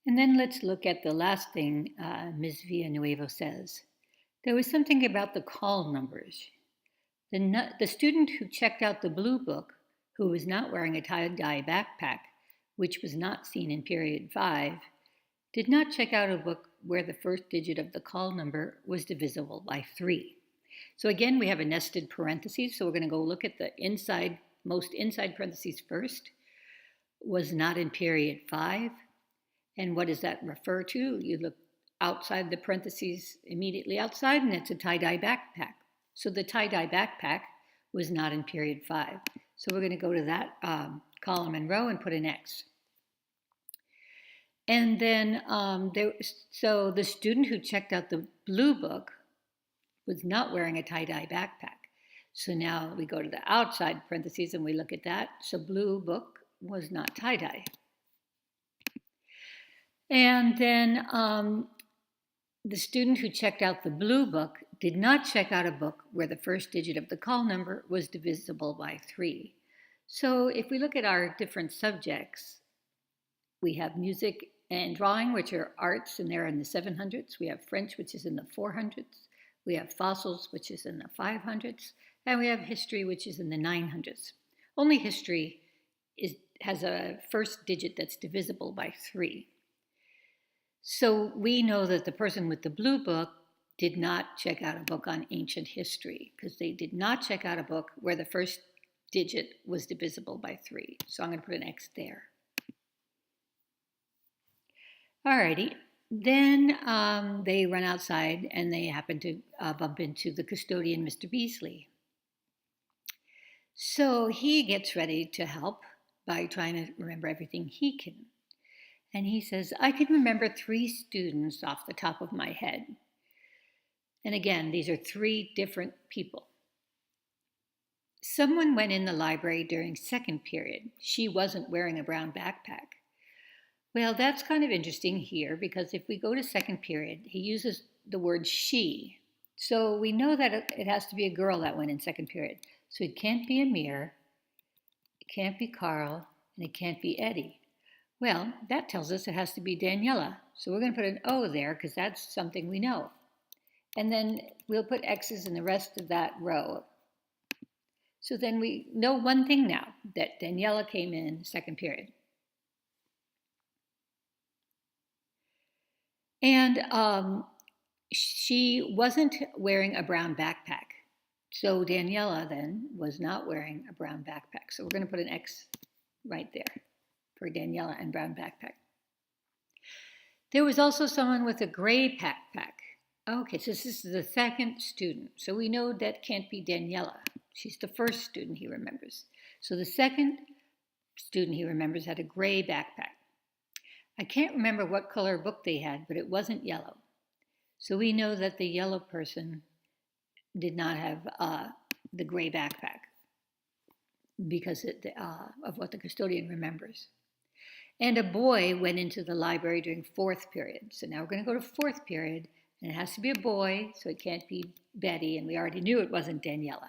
And then let's look at the last thing Ms. Villanueva says. There was something about the call numbers. The student who checked out the blue book, who was not wearing a tie-dye backpack, which was not seen in period 5, did not check out a book where the first digit of the call number was divisible by 3. So again, we have a nested parentheses, so we're going to go look at the most inside parentheses first. Was not in period 5. And what does that refer to? You look outside the parentheses immediately outside, and it's a tie-dye backpack. So the tie-dye backpack was not in period 5. So we're going to go to that column and row and put an X. And then, so the student who checked out the blue book was not wearing a tie-dye backpack. So now we go to the outside parentheses and we look at that. So blue book was not tie-dye. And then the student who checked out the blue book did not check out a book where the first digit of the call number was divisible by 3. So if we look at our different subjects, we have music and drawing, which are arts, and they're in the 700s. We have French, which is in the 400s. We have fossils, which is in the 500s. And we have history, which is in the 900s. Only history has a first digit that's divisible by 3. So we know that the person with the blue book did not check out a book on ancient history because they did not check out a book where the first digit was divisible by 3. So I'm going to put an X there. Alrighty, then they run outside and they happen to bump into the custodian, Mr. Beasley. So he gets ready to help by trying to remember everything he can. And he says, I can remember 3 students off the top of my head. And again, these are 3 different people. Someone went in the library during second period. She wasn't wearing a brown backpack. Well, that's kind of interesting here because if we go to second period, he uses the word she. So we know that it has to be a girl that went in second period. So it can't be Amir, it can't be Carl, and it can't be Eddie. Well, that tells us it has to be Daniela. So we're going to put an O there because that's something we know. And then we'll put X's in the rest of that row. So then we know one thing now, that Daniela came in second period. And she wasn't wearing a brown backpack. So Daniela then was not wearing a brown backpack. So we're going to put an X right there for Daniela and brown backpack. There was also someone with a gray backpack. Okay, so this is the second student. So we know that can't be Daniela. She's the first student he remembers. So the second student he remembers had a gray backpack. I can't remember what color book they had, but it wasn't yellow. So we know that the yellow person did not have the gray backpack because of what the custodian remembers. And a boy went into the library during fourth period. So now we're going to go to fourth period, and it has to be a boy, so it can't be Betty, and we already knew it wasn't Daniela.